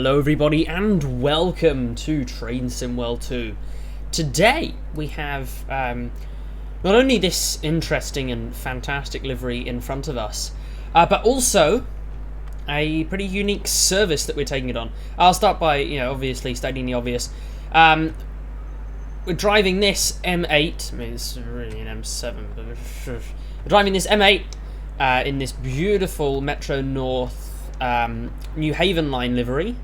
Hello everybody and welcome to Train Sim World 2. Today we have not only this interesting and fantastic livery in front of us, but also a pretty unique service that we're taking it on. I'll start by, obviously stating the obvious. We're driving this M8, I mean it's really an M7, but we're driving this M8 in this beautiful Metro North New Haven line livery.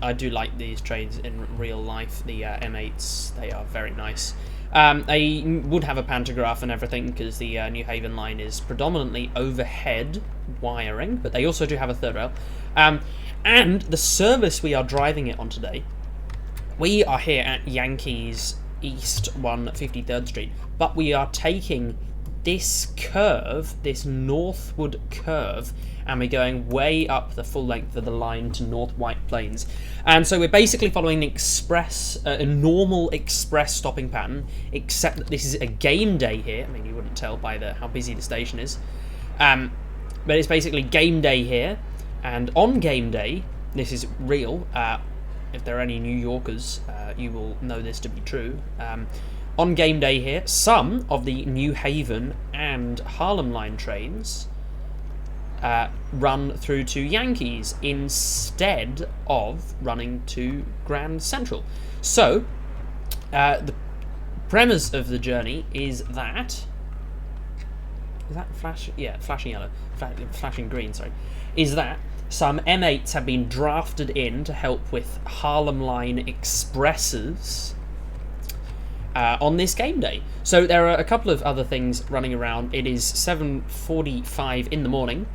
I do like these trains in real life, the M8s, they are very nice. They would have a pantograph and everything because the New Haven line is predominantly overhead wiring, but they also do have a third rail. And the service we are driving it on today, we are here at Yankees East 153rd Street, but we are taking this curve, this northward curve, and we're going way up the full length of the line to North White Plains. And so we're basically following a normal express stopping pattern, except that this is a game day here. I mean, you wouldn't tell by how busy the station is. But it's basically game day here, and on game day, this is real. If there are any New Yorkers, you will know this to be true. On game day here, some of the New Haven and Harlem line trains run through to Yankees instead of running to Grand Central. So, the premise of the journey is that... Is that flashing? Yeah, flashing yellow. Flashing green, sorry. Is that some M8s have been drafted in to help with Harlem Line expresses on this game day. So there are a couple of other things running around. It is 7:45 in the morning.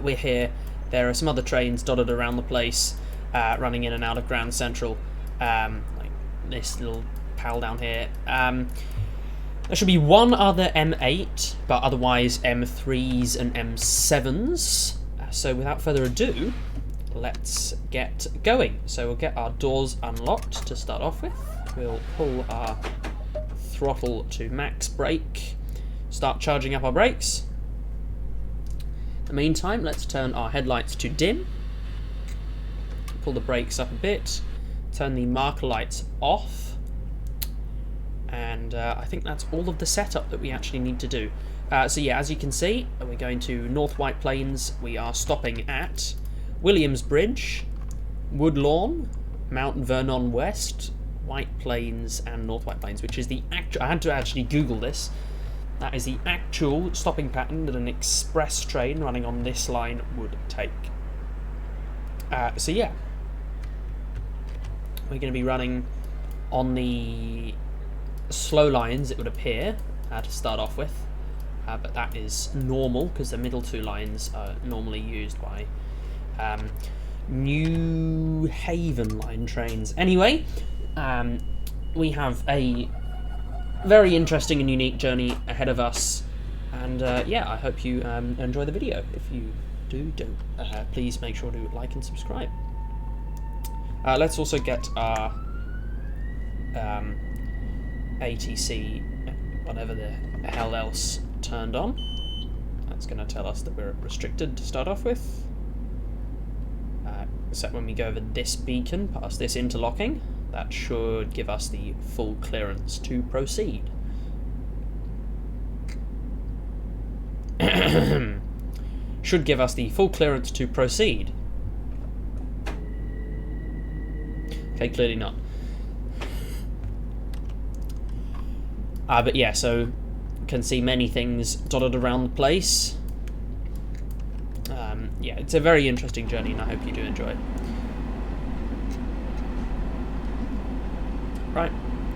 We're here. There are some other trains dotted around the place, running in and out of Grand Central, like this little pal down here. There should be one other M8, but otherwise M3s and M7s. So without further ado, let's get going. So we'll get our doors unlocked to start off with. We'll pull our throttle to max brake, start charging up our brakes. In the meantime, let's turn our headlights to dim, pull the brakes up a bit, turn the marker lights off, and I think that's all of the setup that we actually need to do. So yeah, as you can see, we're going to North White Plains. We are stopping at Williamsbridge, Woodlawn, Mount Vernon West, White Plains, and North White Plains, which is the actual... I had to actually Google this. That is the actual stopping pattern that an express train running on this line would take. So yeah, we're going to be running on the slow lines, it would appear, to start off with. But that is normal, because the middle two lines are normally used by New Haven line trains. Anyway, we have a very interesting and unique journey ahead of us, and yeah, I hope you enjoy the video. If you do, please make sure to like and subscribe. Let's also get our ATC, whatever the hell else, turned on. That's going to tell us that we're restricted to start off with. Except when we go over this beacon, past this interlocking, that should give us the full clearance to proceed. Should give us the full clearance to proceed. Okay, clearly not. But yeah, so you can see many things dotted around the place. Yeah, it's a very interesting journey, and I hope you do enjoy it. Right,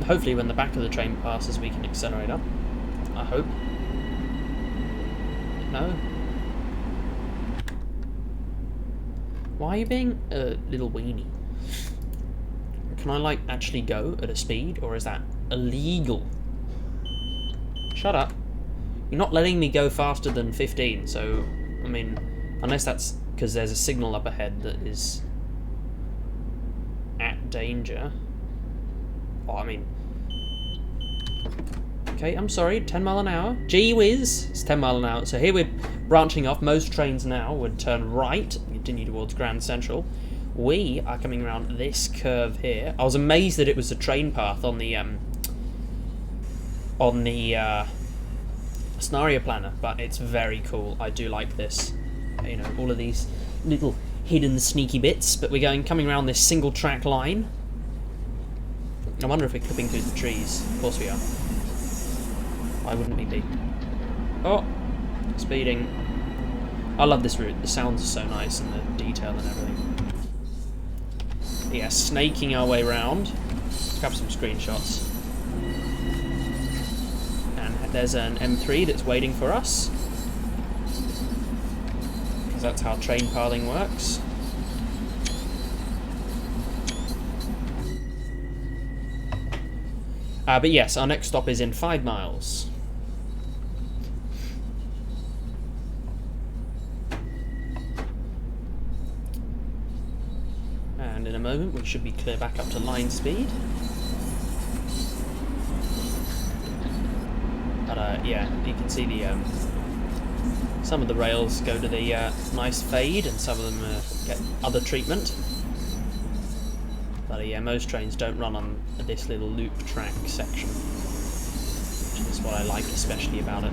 hopefully when the back of the train passes we can accelerate up. I hope. No? Why are you being a little weenie? Can I, like, actually go at a speed, or is that illegal? Shut up. You're not letting me go faster than 15, so, I mean, unless that's because there's a signal up ahead that is at danger. Oh, I mean... Okay, I'm sorry, 10 mile an hour. Gee whiz, it's 10 mile an hour. So here we're branching off. Most trains now would turn right and continue towards Grand Central. we are coming around this curve here. I was amazed that it was a train path on the scenario planner, but it's very cool. I do like this. You know, all of these little hidden sneaky bits. But we're coming around this single track line. I wonder if we're clipping through the trees. Of course we are. Why wouldn't we be? Oh, speeding. I love this route. The sounds are so nice and the detail and everything. But yeah, snaking our way around. Grab some screenshots. And there's an M3 that's waiting for us. Because that's how train pathing works. But yes, our next stop is in 5 miles. And in a moment we should be clear back up to line speed. But yeah, you can see the some of the rails go to the nice fade, and some of them get other treatment. But yeah, most trains don't run on this little loop track section, which is what I like especially about it.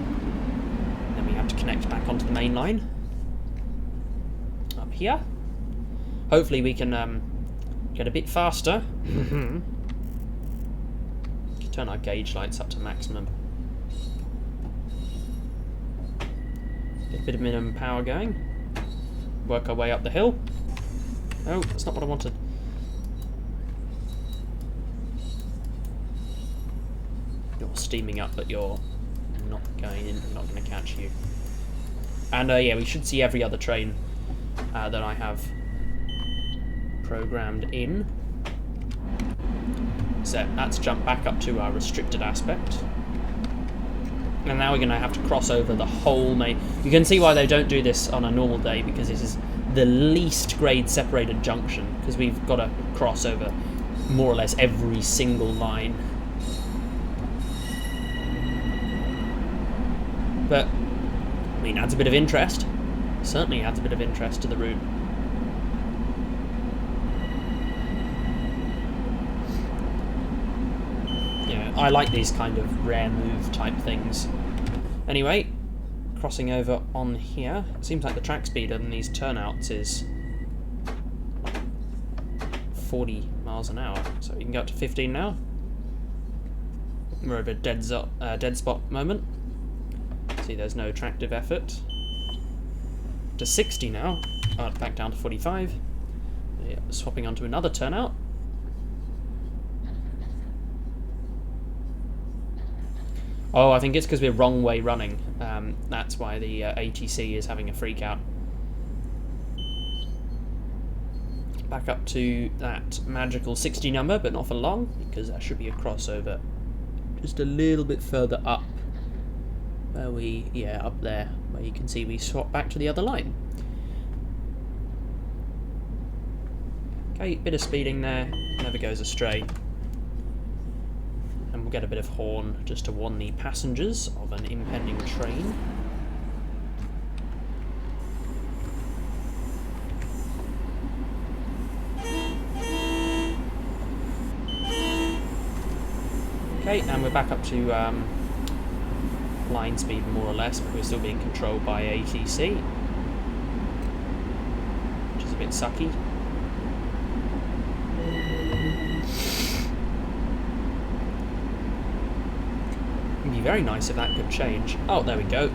Then we have to connect back onto the main line up here. Hopefully we can get a bit faster. Turn our gauge lights up to maximum. Get a bit of minimum power going. Work our way up the hill. Oh, that's not what I wanted. You're steaming up, but you're not going in. Not going to catch you. And yeah, we should see every other train that I have programmed in. So that's jumped back up to our restricted aspect. And now we're going to have to cross over the whole main... You can see why they don't do this on a normal day, because this is the least grade separated junction, because we've got to cross over more or less every single line. But, I mean, adds a bit of interest. Certainly adds a bit of interest to the route. Yeah, I like these kind of rare move type things. Anyway, crossing over on here. It seems like the track speed on these turnouts is 40 miles an hour. So we can go up to 15 now. We're at a dead spot moment. See, there's no tractive effort. To 60 now. Back down to 45. Yeah, swapping onto another turnout. Oh, I think it's because we're wrong way running. That's why the ATC is having a freak out. Back up to that magical 60 number, but not for long, because there should be a crossover just a little bit further up. Where we, yeah, up there, where you can see we swap back to the other line. Okay, bit of speeding there, never goes astray. And we'll get a bit of horn just to warn the passengers of an impending train. Okay, and we're back up to line speed more or less, but we're still being controlled by ATC, which is a bit sucky. It'd be very nice if that could change. Oh, there we go.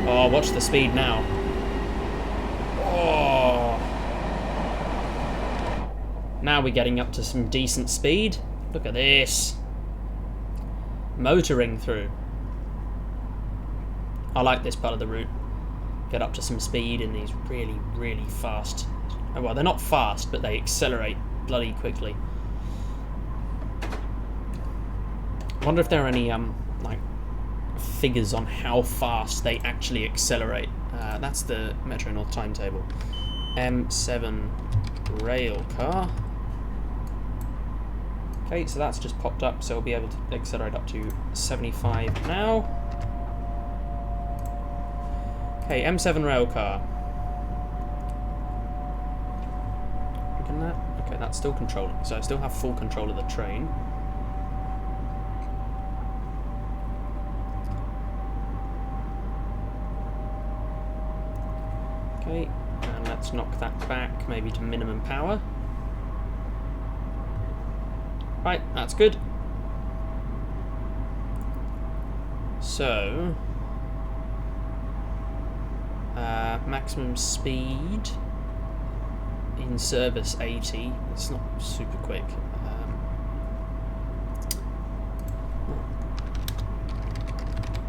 Oh, watch the speed now. Oh. Now we're getting up to some decent speed. Look at this. Motoring through. I like this part of the route. Get up to some speed in these really, really fast... Oh, well, they're not fast, but they accelerate bloody quickly. I wonder if there are any like figures on how fast they actually accelerate. That's the Metro North timetable. M7 rail car. Okay, so that's just popped up, so we'll be able to accelerate up to 75 now. Okay, M7 rail car. Okay, that's still controlling, so I still have full control of the train. Okay, and let's knock that back, maybe to minimum power. Right, that's good. So, maximum speed in service 80. It's not super quick.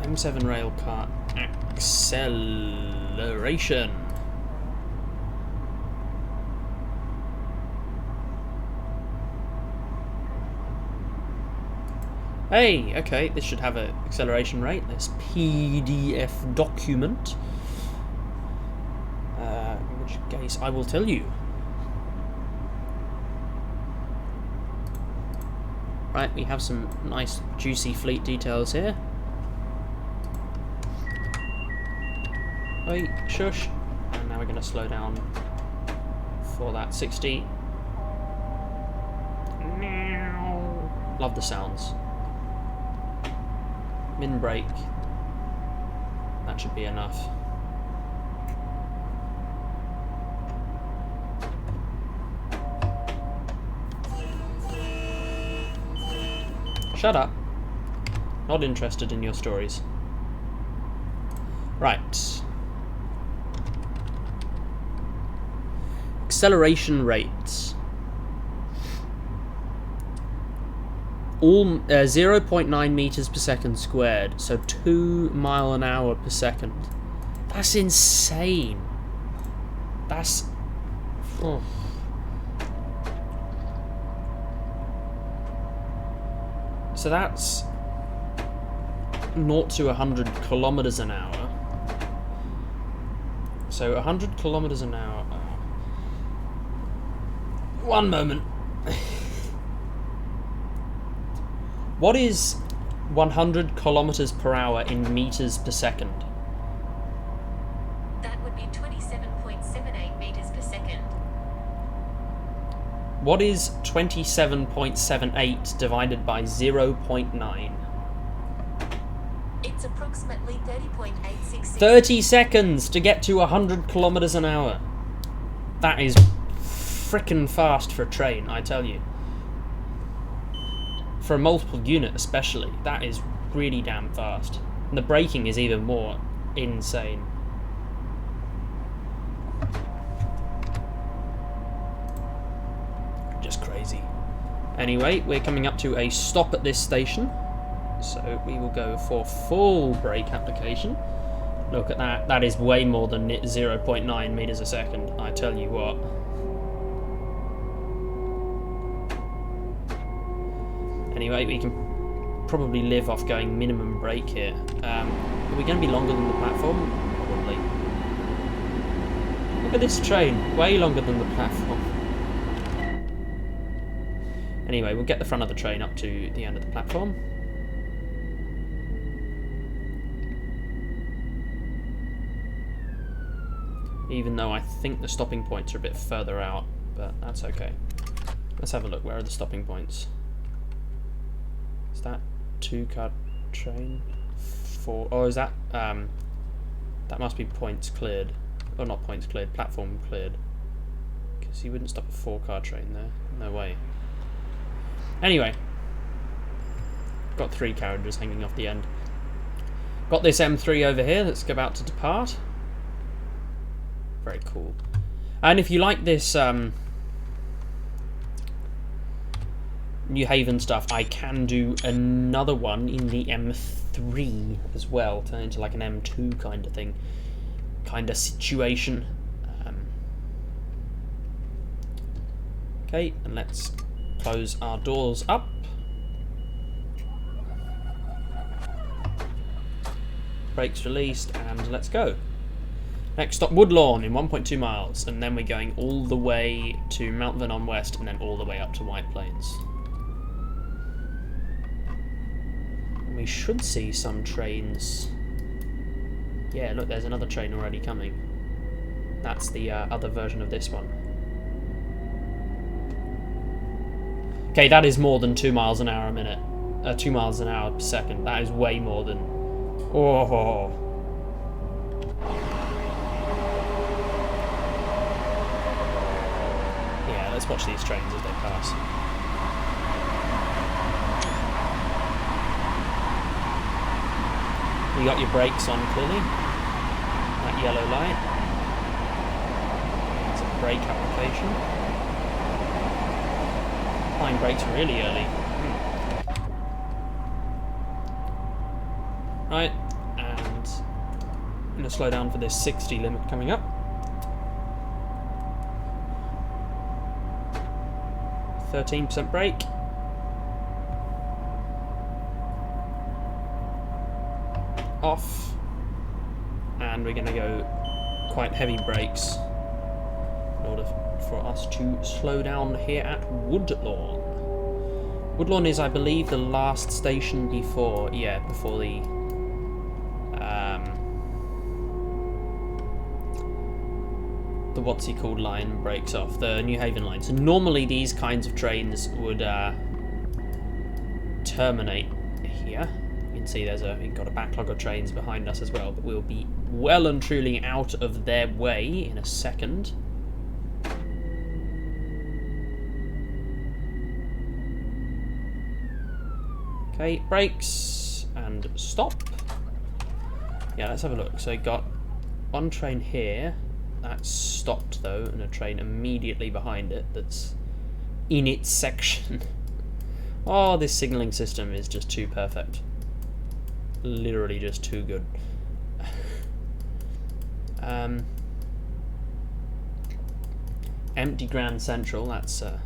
M7 rail car acceleration. Hey, okay, this should have an acceleration rate, this PDF document. In which case I will tell you. Right, we have some nice juicy fleet details here. Oi, shush. And now we're going to slow down for that 60. Love the sounds. Min brake. That should be enough. Shut up. Not interested in your stories. Right. Acceleration rates. All 0.9 meters per second squared, so 2 miles an hour per second. That's insane. That's... Oh. So that's 0 to 100 kilometers an hour. So 100 kilometers an hour. One moment. What is 100 kilometers per hour in meters per second? That would be 27.78 meters per second. What is 27.78 divided by 0.9? It's approximately 30.866. 30 seconds to get to 100 kilometers an hour. That is frickin' fast for a train, I tell you. For a multiple unit especially, that is really damn fast. And the braking is even more insane. Just crazy. Anyway, we're coming up to a stop at this station. So we will go for full brake application. Look at that. That is way more than 0.9 meters a second, I tell you what. Anyway, we can probably live off going minimum brake here. Are we going to be longer than the platform? Probably. Look at this train, way longer than the platform. Anyway, we'll get the front of the train up to the end of the platform. Even though I think the stopping points are a bit further out, but that's okay. Let's have a look. Where are the stopping points? Is that 2-car train? 4? Oh, is that that must be points cleared, or not points cleared, platform cleared. Because you wouldn't stop a 4-car train there. No way. Anyway, got 3 carriages hanging off the end. Got this M3 over here that's about to depart. Very cool. And if you like this New Haven stuff, I can do another one in the M3 as well, turn into like an M2 kind of thing, kind of situation. Okay, and let's close our doors up. Brakes released, and let's go. Next stop, Woodlawn in 1.2 miles, and then we're going all the way to Mount Vernon West, and then all the way up to White Plains. And we should see some trains. Yeah, look, there's another train already coming. That's the other version of this one. Okay, that is more than 2 miles an hour a minute. 2 miles an hour per second. That is way more than... Oh. Yeah, let's watch these trains as they pass. You got your brakes on clearly. That yellow light. It's a brake application. Applying brakes really early. Right, and I'm going to slow down for this 60 limit coming up. 13% brake. Off. And we're going to go quite heavy brakes in order for us to slow down here at Woodlawn. Woodlawn is, I believe, the last station before the what's he called line breaks off, the New Haven line. So normally these kinds of trains would terminate here. You can see we've got a backlog of trains behind us as well, but we'll be well and truly out of their way in a second. Okay, brakes and stop. Yeah, let's have a look. So got one train here that's stopped though, and a train immediately behind it that's in its section. Oh, this signalling system is just too perfect. Literally just too good. Empty Grand Central, that's a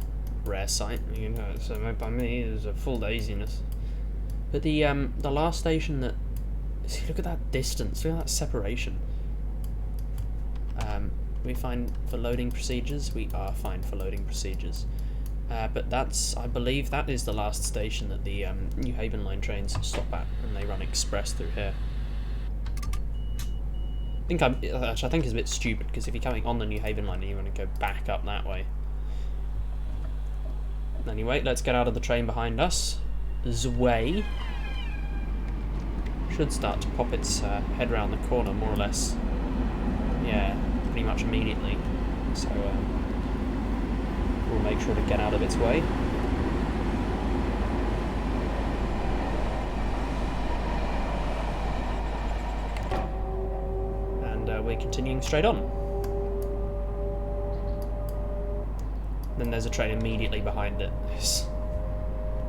rare sight. You know, so by me is a full daziness. But the last station that... See, look at that distance, look at that separation. We fine for loading procedures? We are fine for loading procedures. But that's, I believe that is the last station that the New Haven line trains stop at, and they run express through here. I think it's a bit stupid, because if you're coming on the New Haven line, you want to go back up that way. Anyway, let's get out of the train behind us. Zway should start to pop its head round the corner, more or less. Yeah, pretty much immediately. So we'll make sure to get out of its way. And we're continuing straight on. Then there's a train immediately behind it. It's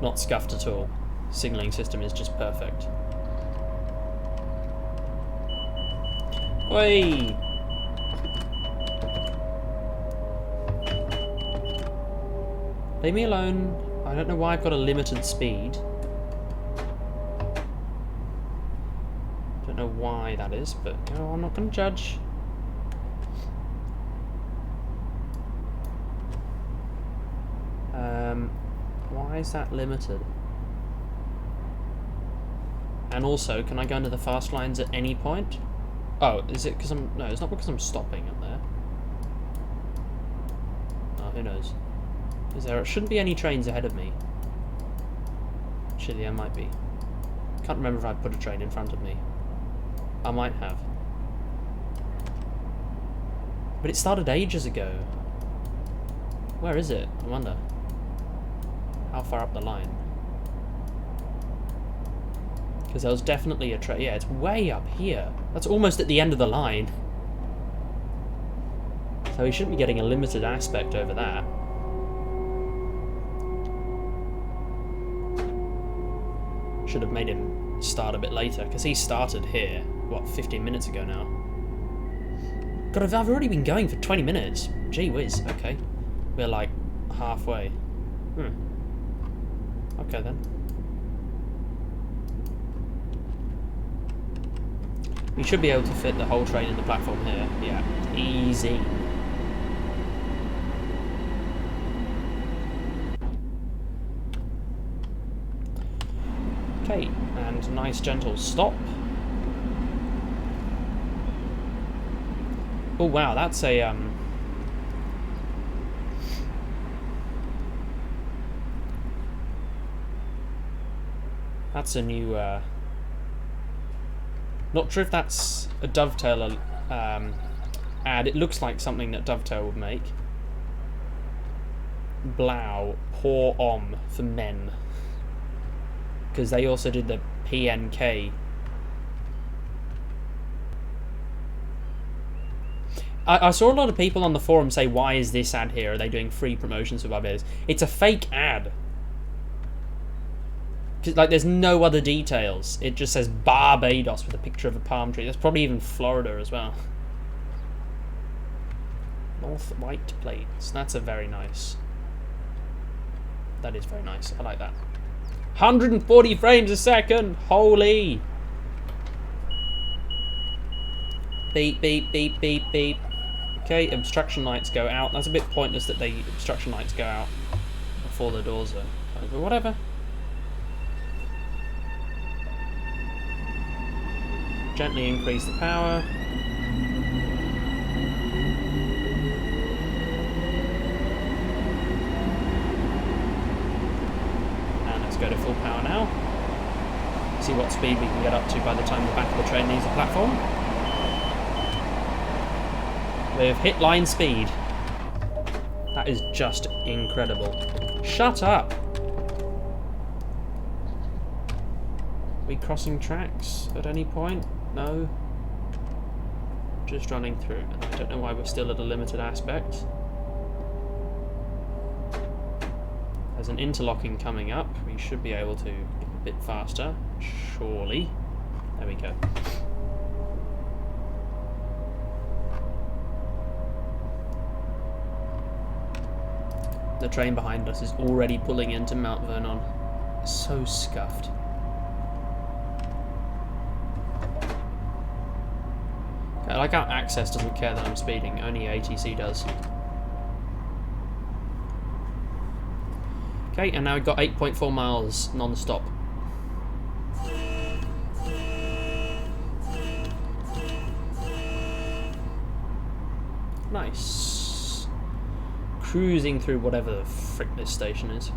not scuffed at all. Signalling system is just perfect. Oi! Leave me alone. I don't know why I've got a limited speed. Don't know why that is, but you know, I'm not going to judge. Why is that limited? And also, can I go into the fast lines at any point? Oh, is it because I'm... No, it's not because I'm stopping up there. Oh, who knows? There shouldn't be any trains ahead of me. Actually, there might be. Can't remember if I put a train in front of me. I might have. But it started ages ago. Where is it? I wonder. How far up the line? Because there was definitely a train. Yeah, it's way up here. That's almost at the end of the line. So we shouldn't be getting a limited aspect over that. Should have made him start a bit later, because he started here, what, 15 minutes ago now. God, I've already been going for 20 minutes. Gee whiz, okay. We're like halfway. Okay then. We should be able to fit the whole train in the platform here. Yeah, easy. Okay, and nice gentle stop. Oh wow, that's That's a new... not sure if that's a Dovetail ad. It looks like something that Dovetail would make. Blau, pour om for men. Because they also did the PNK. I saw a lot of people on the forum say, why is this ad here? Are they doing free promotions for Barbados? It's a fake ad. Cause, like, there's no other details. It just says Barbados with a picture of a palm tree. That's probably even Florida as well. North White Plains. That's a very nice... That is very nice. I like that. 140 frames a second! Holy! Beep, beep, beep, beep, beep. Okay, obstruction lights go out. That's a bit pointless that the obstruction lights go out before the doors are closed, but whatever. Gently increase the power. And let's go to full power now. See what speed we can get up to by the time the back of the train leaves the platform. We've hit line speed. That is just incredible. Shut up! Are we crossing tracks at any point? No. Just running through. I don't know why we're still at a limited aspect. There's an interlocking coming up. We should be able to get a bit faster. Surely. There we go. The train behind us is already pulling into Mount Vernon. So scuffed. Okay, I like how Access doesn't care that I'm speeding, only ATC does. Okay, and now we've got 8.4 miles non-stop. Nice. Cruising through whatever the frick this station is.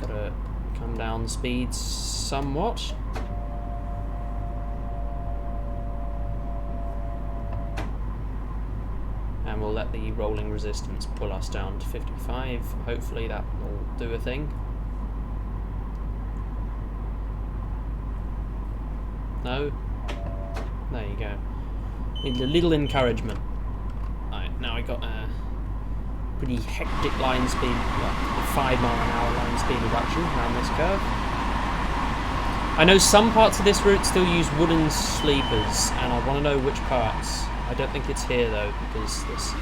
Gotta come down speed somewhat. And we'll let the rolling resistance pull us down to 55. Hopefully that will do a thing. No? There you go. Need a little encouragement. Alright, now I got a pretty hectic line speed, well, 5 mile an hour line speed reduction around this curve. I know some parts of this route still use wooden sleepers, and I want to know which parts. I don't think it's here though, because this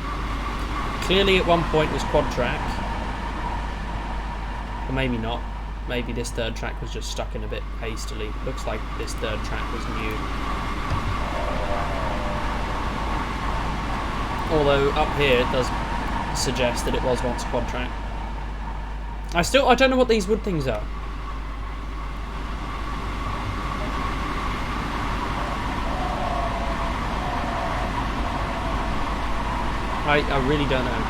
clearly at one point was quad track, or maybe not. Maybe this third track was just stuck in a bit hastily. Looks like this third track was new. Although up here it does suggest that it was once quad track. I don't know what these wood things are. I really don't know.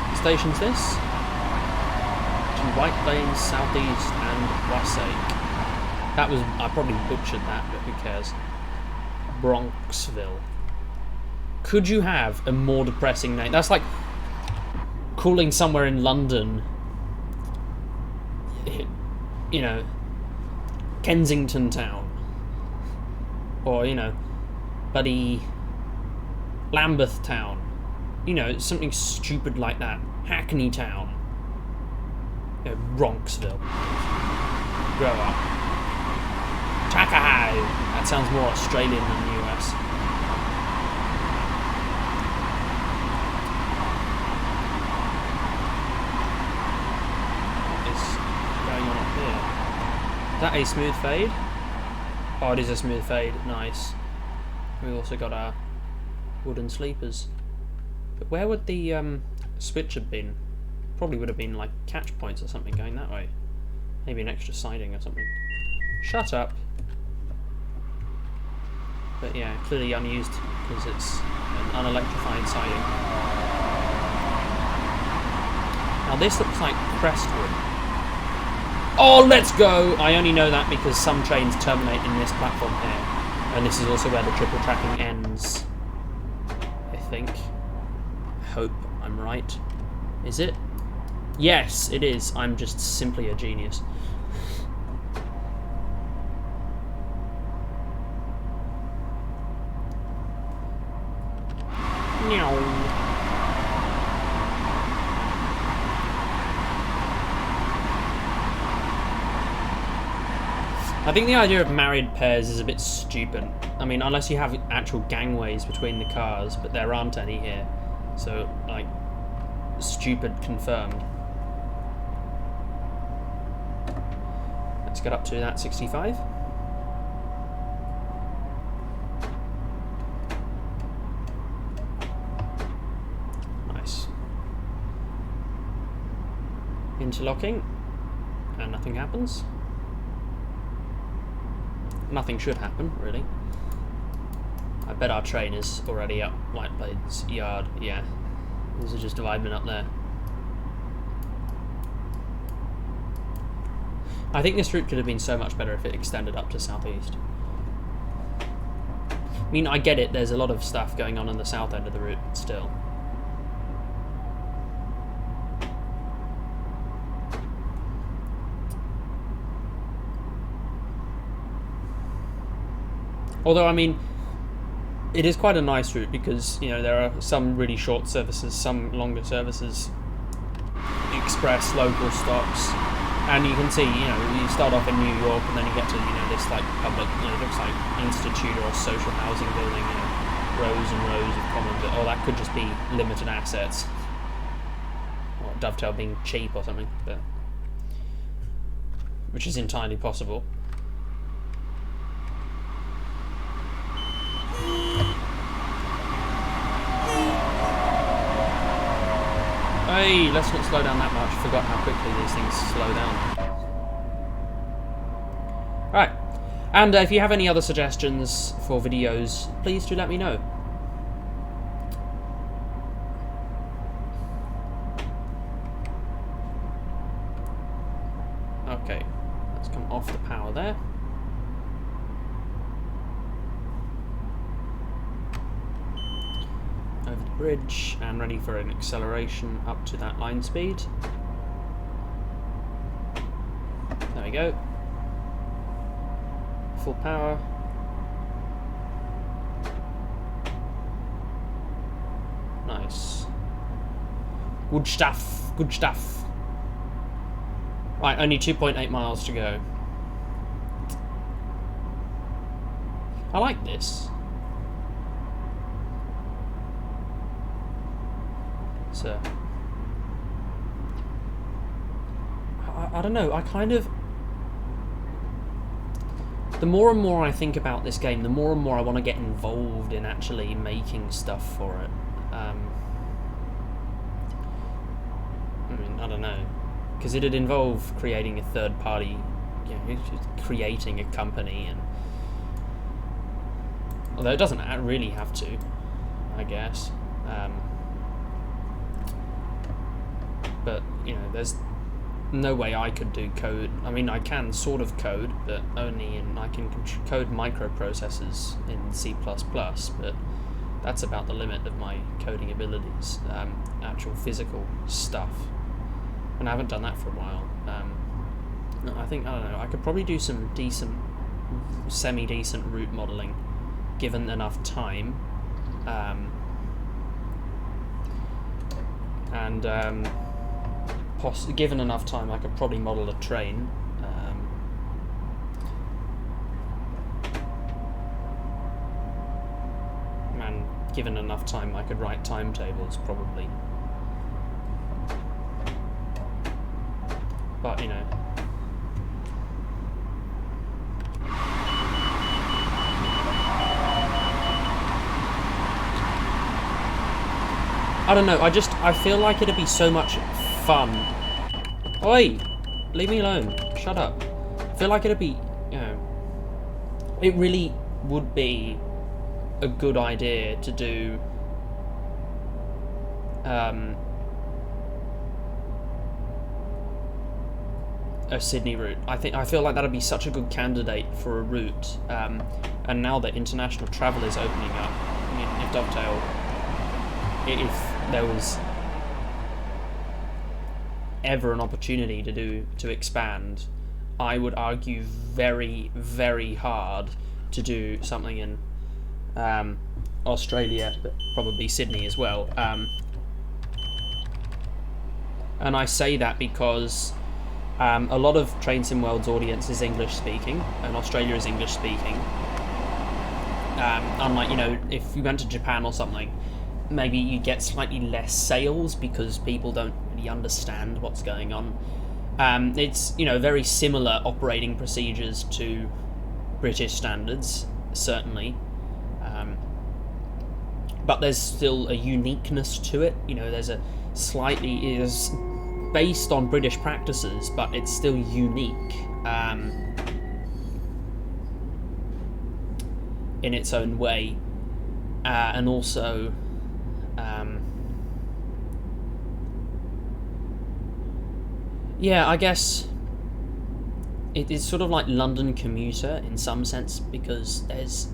What station's this? To White Plains, Southeast and Wasake. That was, I probably butchered that, but who cares. Bronxville. Could you have a more depressing name? That's like calling somewhere in London, you know, Kensington Town, or, you know, bloody Lambeth Town, you know, something stupid like that. Hackney Town, you know, Bronxville. Grow up. Takahau. That sounds more Australian than US. Is that a smooth fade? Oh, it is a smooth fade. Nice. We also got our wooden sleepers. But where would the switch have been? Probably would have been like catch points or something going that way. Maybe an extra siding or something. Shut up. But yeah, clearly unused because it's an unelectrified siding. Now this looks like Crestwood. Oh, let's go! I only know that because some trains terminate in this platform here. And this is also where the triple tracking ends. I think. I hope I'm right. Is it? Yes, it is. I'm just simply a genius. I think the idea of married pairs is a bit stupid. I mean, unless you have actual gangways between the cars, but there aren't any here. So, like, stupid confirmed. Let's get up to that 65. Nice. Interlocking, and nothing happens. Nothing should happen, really. I bet our train is already up Lightblade's yard. Yeah, these are just dividing up there. I think this route could have been so much better if it extended up to southeast. I mean, I get it, there's a lot of stuff going on the south end of the route still. Although, I mean, it is quite a nice route because, you know, there are some really short services, some longer services, express, local stops, and you can see, you know, you start off in New York and then you get to, you know, this like public, you know, it looks like institute or social housing building, you know, rows and rows of common, but, that could just be limited assets, or Dovetail being cheap or something, but which is entirely possible. Hey, let's not slow down that much. Forgot how quickly these things slow down. Right, and if you have any other suggestions for videos, please do let me know. Okay, let's come off the power there. Over the bridge and ready for an acceleration up to that line speed. There we go. Full power. Nice. Good stuff. Good stuff. Right, only 2.8 miles to go. I like this. So, I don't know, I kind of... The more and more I think about this game, the more and more I want to get involved in actually making stuff for it. I mean, I don't know. Because it'd involve creating a third party, you know, creating a company, and... Although it doesn't really have to, I guess. But, you know, there's no way I could do code. I mean, I can sort of code, but only in... I can code microprocessors in C++, but that's about the limit of my coding abilities. Actual physical stuff. And I haven't done that for a while. I think, I don't know, I could probably do some decent, semi-decent route modelling, given enough time. Given enough time, I could probably model a train. And given enough time, I could write timetables, probably. But, you know... I don't know, I feel like it'd be so much fun. Oi! Leave me alone. Shut up. I feel like it'd be, you know... It really would be a good idea to do... a Sydney route. I feel like that'd be such a good candidate for a route. And now that international travel is opening up, I mean, if Dovetail, if there was ever an opportunity to expand, I would argue very, very hard to do something in Australia, but probably Sydney as well. And I say that because a lot of Train Sim World's audience is English speaking, and Australia is English speaking. Unlike, you know, if you went to Japan or something, maybe you get slightly less sales because people don't really understand what's going on. It's, you know, very similar operating procedures to British standards, certainly. But there's still a uniqueness to it. You know, there's a slightly, is based on British practices, but it's still unique in its own way. And also, yeah, I guess it is sort of like London commuter in some sense, because there's,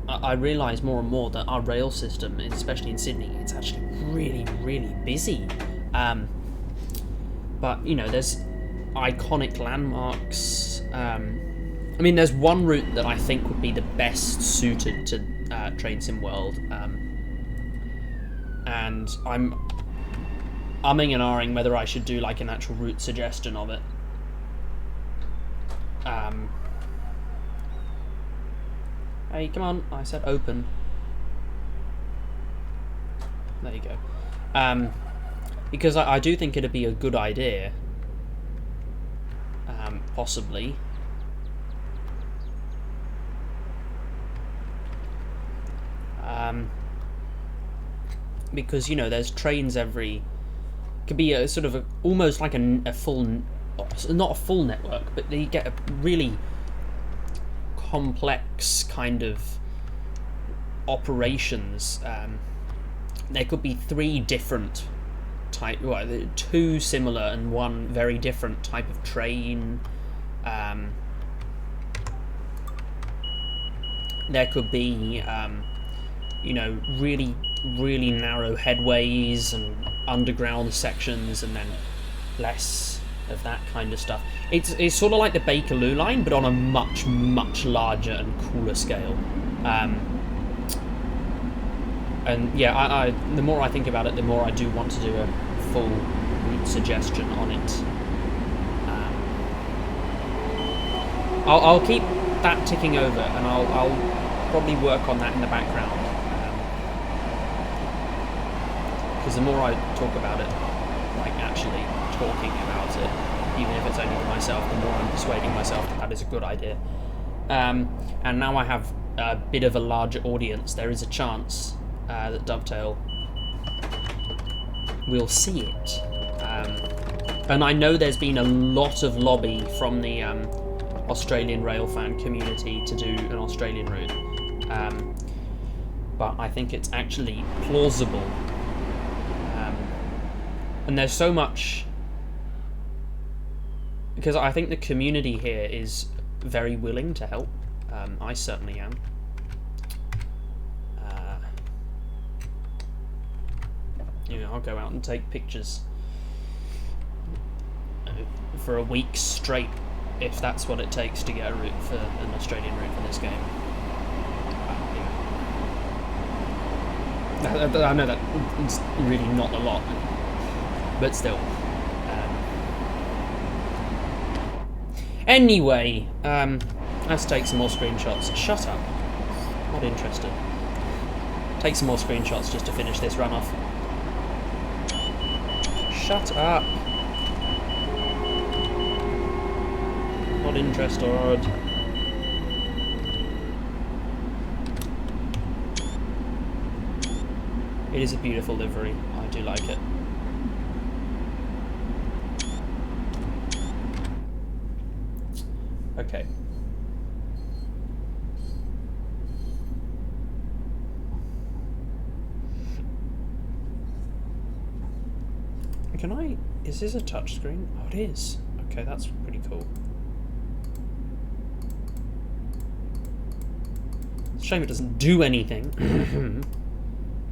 I realise more and more that our rail system, especially in Sydney, it's actually really, really busy. But, you know, there's iconic landmarks. I mean, there's one route that I think would be the best suited to Train Sim World, and I'm umming and ahhing whether I should do like an actual route suggestion of it. Hey, come on, I said open. There you go. Because I do think it'd be a good idea, possibly. Because, you know, there's trains every... Could be a sort of almost like a full... Not a full network, but you get a really complex kind of operations. There could be 3 different type, well, 2 similar and 1 very different type of train. There could be, you know, really, really narrow headways and underground sections, and then less of that kind of stuff. It's sort of like the Bakerloo line, but on a much, much larger and cooler scale. And yeah, I the more I think about it, the more I do want to do a full route suggestion on it. I'll keep that ticking over, and I'll probably work on that in the background. Because the more I talk about it, like actually talking about it, even if it's only to myself, the more I'm persuading myself that is a good idea. And now I have a bit of a larger audience, there is a chance that Dovetail will see it. And I know there's been a lot of lobby from the Australian railfan community to do an Australian route. But I think it's actually plausible. And there's so much... Because I think the community here is very willing to help. I certainly am. You know, I'll go out and take pictures for a week straight, if that's what it takes to get a route for an Australian route for this game. I know that it's really not a lot, but still. Anyway, let's take some more screenshots. Shut up. Not interested. Take some more screenshots just to finish this run off. Shut up. Not interested. It is a beautiful livery. I do like it. Okay. Can I... Is this a touchscreen? Oh, it is. Okay, that's pretty cool. It's a shame it doesn't do anything.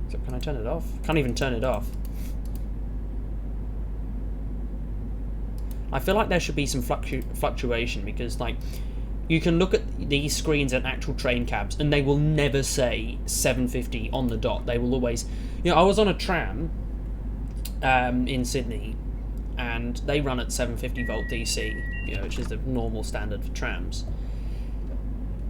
So can I turn it off? Can't even turn it off. I feel like there should be some fluctuation, because like you can look at these screens at actual train cabs and they will never say 750 on the dot. They will always, I was on a tram in Sydney, and they run at 750 volt DC, which is the normal standard for trams.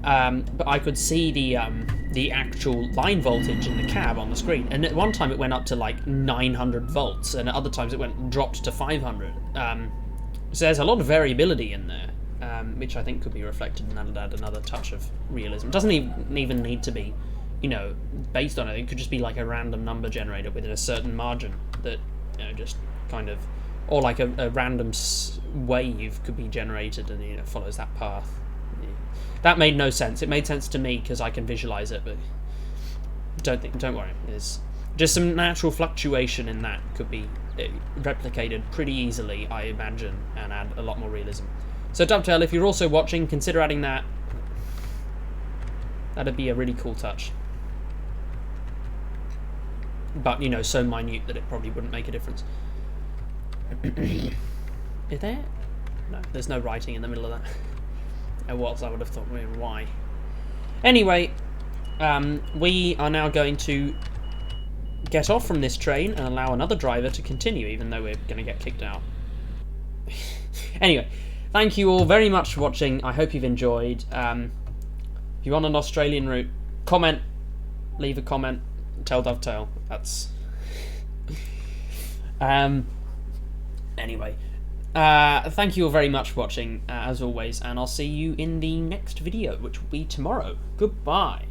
But I could see the actual line voltage in the cab on the screen, and at one time it went up to like 900 volts, and at other times it dropped to 500. So there's a lot of variability in there, which I think could be reflected, and that'll add another touch of realism. It doesn't even need to be, based on it. It could just be like a random number generator within a certain margin that, just kind of, or like a random wave could be generated and it follows that path. Yeah. That made no sense. It made sense to me because I can visualize it, but don't worry. There's just some natural fluctuation in that could be replicated pretty easily, I imagine, and add a lot more realism. So Dovetail, if you're also watching, consider adding that. That'd be a really cool touch. But, so minute that it probably wouldn't make a difference. Is there? No, there's no writing in the middle of that. There was, I would have thought, why? Anyway, we are now going to get off from this train and allow another driver to continue, even though we're going to get kicked out. Anyway, thank you all very much for watching. I hope you've enjoyed. If you're on an Australian route, comment, leave a comment, tell Dovetail. That's... Anyway, thank you all very much for watching, as always, and I'll see you in the next video, which will be tomorrow. Goodbye.